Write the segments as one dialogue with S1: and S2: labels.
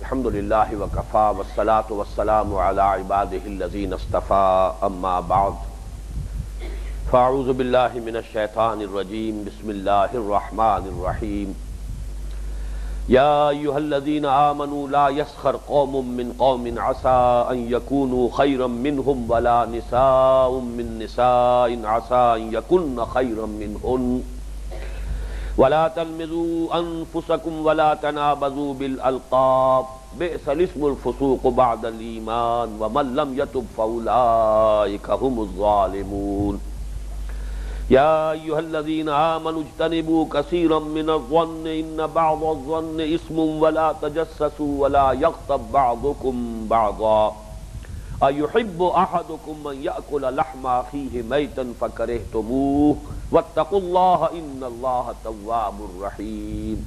S1: الحمد للہ وکفا والصلاة والسلام علی عباده الذین اصطفى اما بعد فاعوذ باللہ من الشیطان الرجیم بسم اللہ الرحمن الرحیم یا ایھا الذین آمنوا لا یسخر قوم من قوم عسى ان یکونوا خیرا منہم ولا نساء من نساء عسى ان یکن خیرا منہن ولا تلمزوا انفسكم ولا تنابزوا بالالقاب بئس الاسم الفسوق بعد الايمان ومن لم يتب فاولئك هم الظالمون يا ايها الذين امنوا اجتنبوا كثيرا من الظن ان بعض الظن اثم ولا تجسسوا ولا يغتب بعضكم بعضا أيحب أحدكم أن يأكل لحم أخيه ميتا فكرهتموه واتقوا الله إن الله تواب رحيم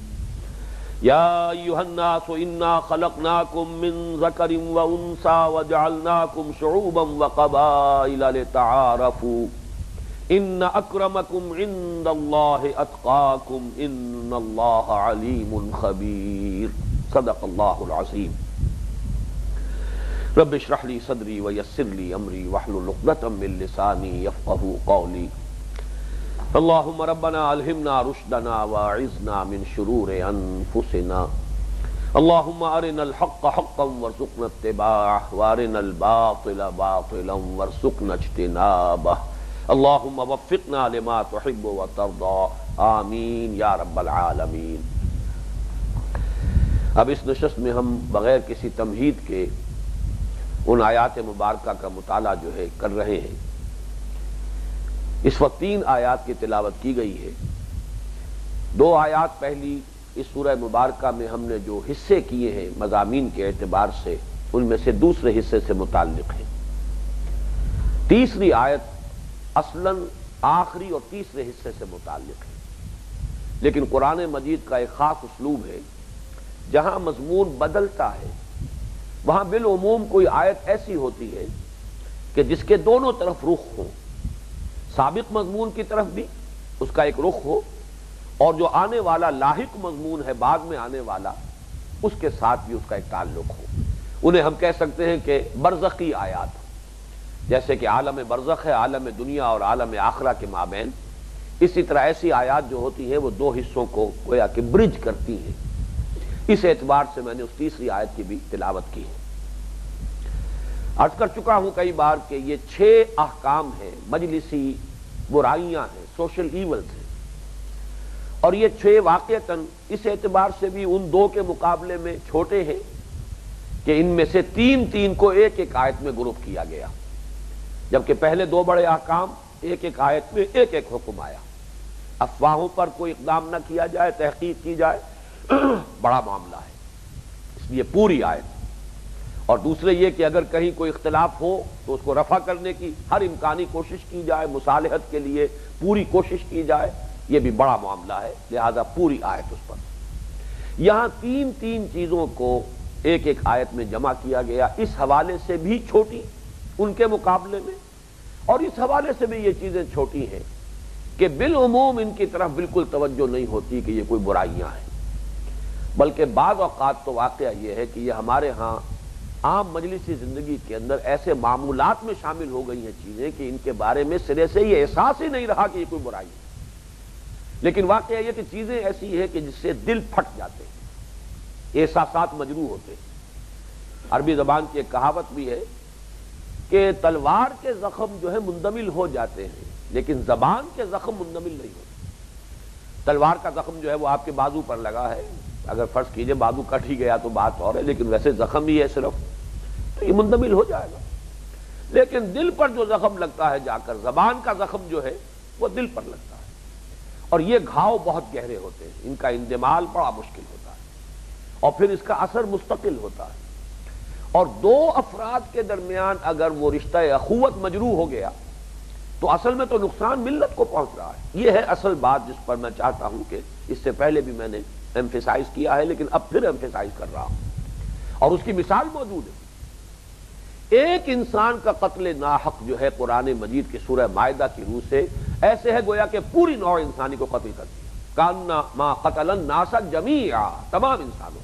S1: يا أيها الناس إنا خلقناكم من ذكر وأنثى وجعلناكم شعوبا وقبائل لتعارفوا إن أكرمكم عند الله أتقاكم إن الله عليم خبير صدق الله العظيم رب اشرح لي صدري ويسر لي امري واحلل عقدة من لساني يفقهوا قولي اللهم ربنا الهمنا رشدنا واعذنا من شرور انفسنا اللهم ارنا الحق حقا وارزقنا اتباعه وارنا الباطل باطلا وارزقنا اجتنابه اللهم وفقنا لما تحب وترضى آمین یا رب العالمین۔ اب اس نشست میں ہم بغیر کسی تمہید کے ان آیات مبارکہ کا مطالعہ جو ہے کر رہے ہیں۔ اس وقت 3 آیات کی تلاوت کی گئی ہے۔ 2 آیات پہلی اس سورہ مبارکہ میں ہم نے جو حصے کیے ہیں مضامین کے اعتبار سے ان میں سے دوسرے حصے سے متعلق ہیں۔ تیسری آیت اصلاً آخری اور تیسرے حصے سے متعلق ہے، لیکن قرآن مجید کا ایک خاص اسلوب ہے، جہاں مضمون بدلتا ہے وہاں بالعموم کوئی آیت ایسی ہوتی ہے کہ جس کے دونوں طرف رخ ہو، سابق مضمون کی طرف بھی اس کا ایک رخ ہو اور جو آنے والا لاحق مضمون ہے بعد میں آنے والا اس کے ساتھ بھی اس کا ایک تعلق ہو۔ انہیں ہم کہہ سکتے ہیں کہ برزخی آیات، جیسے کہ عالم برزخ ہے، عالم دنیا اور عالم آخرہ کے مابین، اسی طرح ایسی آیات جو ہوتی ہیں وہ 2 حصوں کو گویا کہ برج کرتی ہیں۔ اس اعتبار سے میں نے اس تیسری آیت کی بھی تلاوت کی ہے۔ عرض کر چکا ہوں کئی بار کہ یہ 6 احکام ہیں، مجلسی برائیاں ہیں، سوشل ایولز ہیں، اور یہ 6 واقعتاً اس اعتبار سے بھی ان 2 کے مقابلے میں چھوٹے ہیں کہ ان میں سے 3 کو ایک آیت میں گروپ کیا گیا، جبکہ پہلے 2 بڑے احکام ایک آیت میں ایک حکم آیا۔ افواہوں پر کوئی اقدام نہ کیا جائے، تحقیق کی جائے، بڑا معاملہ ہے، اس لیے پوری آیت۔ اور دوسرے یہ کہ اگر کہیں کوئی اختلاف ہو تو اس کو رفع کرنے کی ہر امکانی کوشش کی جائے، مصالحت کے لیے پوری کوشش کی جائے، یہ بھی بڑا معاملہ ہے، لہذا پوری آیت اس پر۔ یہاں 3 چیزوں کو ایک آیت میں جمع کیا گیا، اس حوالے سے بھی چھوٹی ان کے مقابلے میں، اور اس حوالے سے بھی یہ چیزیں چھوٹی ہیں کہ بالعموم ان کی طرف بالکل توجہ نہیں ہوتی کہ یہ کوئی برائیاں ہیں، بلکہ بعض اوقات تو واقعہ یہ ہے کہ یہ ہمارے ہاں عام مجلسی زندگی کے اندر ایسے معمولات میں شامل ہو گئی ہیں چیزیں کہ ان کے بارے میں سرے سے یہ احساس ہی نہیں رہا کہ یہ کوئی برائی ہے، لیکن واقعہ یہ کہ چیزیں ایسی ہیں کہ جس سے دل پھٹ جاتے ہیں، احساسات مجروح ہوتے ہیں۔ عربی زبان کی ایک کہاوت بھی ہے کہ تلوار کے زخم جو ہے مندمل ہو جاتے ہیں لیکن زبان کے زخم مندمل نہیں ہوتے۔ تلوار کا زخم جو ہے وہ آپ کے بازو پر لگا ہے، اگر فرض کیجئے بازو کٹ ہی گیا تو بات اور ہے، لیکن ویسے زخم ہی ہے صرف، تو یہ مندمل ہو جائے گا۔ لیکن دل پر جو زخم لگتا ہے جا کر، زبان کا زخم جو ہے وہ دل پر لگتا ہے، اور یہ گھاؤ بہت گہرے ہوتے ہیں، ان کا اندمال بڑا مشکل ہوتا ہے، اور پھر اس کا اثر مستقل ہوتا ہے۔ اور 2 افراد کے درمیان اگر وہ رشتہ اخوت مجروح ہو گیا تو اصل میں تو نقصان ملت کو پہنچ رہا ہے۔ یہ ہے اصل بات جس پر میں چاہتا ہوں کہ اس سے پہلے بھی میں نے ایمفیسائز کیا ہے لیکن اب پھر ایمفیسائز کر رہا ہوں، اور اس کی مثال موجود ہے۔ ایک انسان کا قتل ناحق جو ہے قرآن مجید کی سورہ مائدہ کی روح سے ایسے ہے گویا کہ پوری نوع انسانی کو قتل کر دیا، کاننا ما قتل الناس جمیعا، تمام انسانوں۔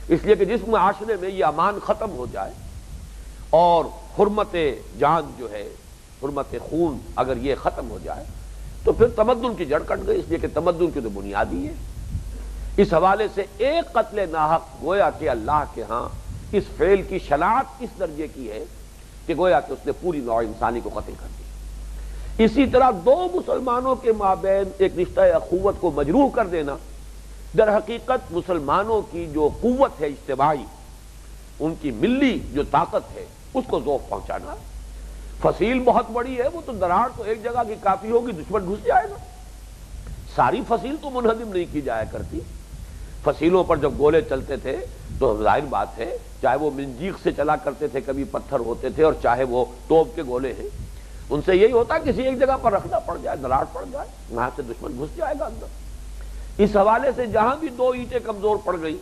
S1: اس لیے کہ جس معاشرے میں یہ امان ختم ہو جائے اور حرمت جان جو ہے، حرمت خون اگر یہ ختم ہو جائے تو پھر تمدن کی جڑ کٹ گئی، اس لیے کہ تمدن کی تو بنیادی ہے۔ اس حوالے سے ایک قتل ناحق گویا کہ اللہ کے ہاں اس فعل کی شناعت اس درجے کی ہے کہ گویا کہ اس نے پوری نوع انسانی کو قتل کر دیا۔ اسی طرح دو مسلمانوں کے مابین ایک رشتہ اخوت کو مجروح کر دینا در حقیقت مسلمانوں کی جو قوت ہے اجتماعی، ان کی ملی جو طاقت ہے اس کو ذوق پہنچانا۔ فصیل بہت بڑی ہے، وہ تو دراڑ تو ایک جگہ کی کافی ہوگی، دشمن گھس جائے گا۔ ساری فصیل تو منہدم نہیں کی جایا کرتی۔ فصیلوں پر جب گولے چلتے تھے تو ظاہر بات ہے چاہے وہ منجیق سے چلا کرتے تھے، کبھی پتھر ہوتے تھے، اور چاہے وہ توپ کے گولے ہیں، ان سے یہی ہوتا کسی ایک جگہ پر رکھنا پڑ جائے، دراڑ پڑ جائے، وہاں سے دشمن گھس جائے گا اندر۔ اس حوالے سے جہاں بھی دو اینٹیں کمزور پڑ گئی،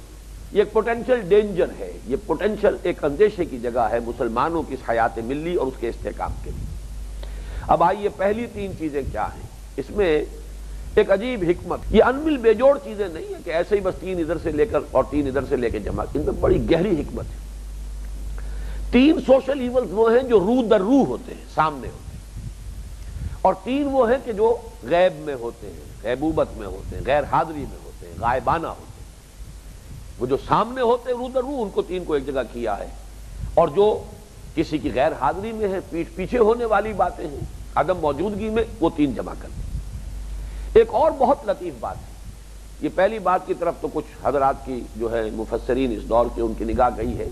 S1: یہ ایک پوٹینشل ڈینجر ہے، یہ پوٹینشل ایک اندیشے کی جگہ ہے مسلمانوں کی اس حیات ملی اور اس کے استحکام کے لیے۔ اب آئیے پہلی تین چیزیں کیا ہیں، اس میں ایک عجیب حکمت، یہ انمل بیجوڑ چیزیں نہیں ہیں کہ ایسے ہی بس تین ادھر سے لے کر اور تین ادھر سے لے کے جمع، ان میں بڑی گہری حکمت ہے۔ تین سوشل ایولز وہ ہیں جو روح در روح ہوتے ہیں، سامنے ہوتے ہیں، اور تین وہ ہیں کہ جو غیب میں ہوتے ہیں، غیبوبت میں ہوتے ہیں، غیر حاضری میں ہوتے ہیں، غائبانہ ہوتے ہیں۔ وہ جو سامنے ہوتے ہیں روح در روح، ان کو تین کو ایک جگہ کیا ہے، اور جو کسی کی غیر حاضری میں ہے، پیٹھ پیچھے ہونے والی باتیں ہیں، عدم موجودگی میں، وہ تین جمع کرتے ہیں۔ ایک اور بہت لطیف بات ہے، یہ پہلی بات کی طرف تو کچھ حضرات کی جو ہے مفسرین اس دور کے ان کی نگاہ گئی ہے،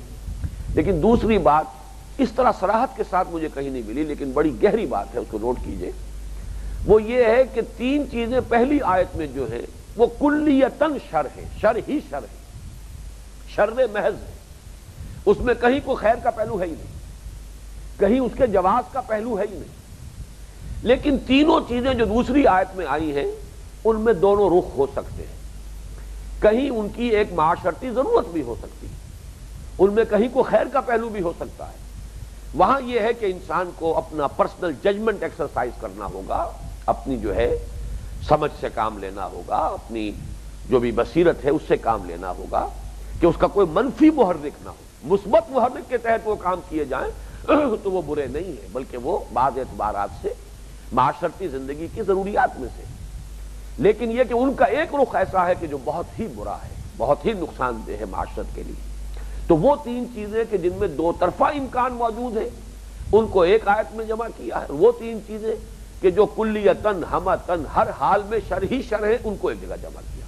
S1: لیکن دوسری بات اس طرح صراحت کے ساتھ مجھے کہیں نہیں ملی، لیکن بڑی گہری بات ہے، اس کو نوٹ کیجئے۔ وہ یہ ہے کہ تین چیزیں پہلی آیت میں جو ہے وہ کلیتاً شر ہے، شر ہی شر ہے، شر محض ہے، اس میں کہیں کوئی خیر کا پہلو ہے ہی نہیں، کہیں اس کے جواز کا پہلو ہے ہی نہیں۔ لیکن تینوں چیزیں جو دوسری آیت میں آئی ہیں ان میں دونوں رخ ہو سکتے ہیں، کہیں ان کی ایک معاشرتی ضرورت بھی ہو سکتی ہے، ان میں کہیں کو خیر کا پہلو بھی ہو سکتا ہے۔ وہاں یہ ہے کہ انسان کو اپنا پرسنل ججمنٹ ایکسرسائز کرنا ہوگا، اپنی جو ہے سمجھ سے کام لینا ہوگا، اپنی جو بھی بصیرت ہے اس سے کام لینا ہوگا کہ اس کا کوئی منفی محرک نہ ہو، مثبت محرک کے تحت وہ کام کیے جائیں تو وہ برے نہیں ہیں، بلکہ وہ بعض اعتبارات سے معاشرتی زندگی کی ضروریات میں سے۔ لیکن یہ کہ ان کا ایک رخ ایسا ہے کہ جو بہت ہی برا ہے، بہت ہی نقصان دہ ہے معاشرت کے لیے۔ تو وہ تین چیزیں کہ جن میں دو طرفہ امکان موجود ہے ان کو ایک آیت میں جمع کیا ہے، وہ تین چیزیں کہ جو کلیتاً ہمتاً ہر حال میں شر ہی شر ہے ان کو ایک جگہ جمع کیا۔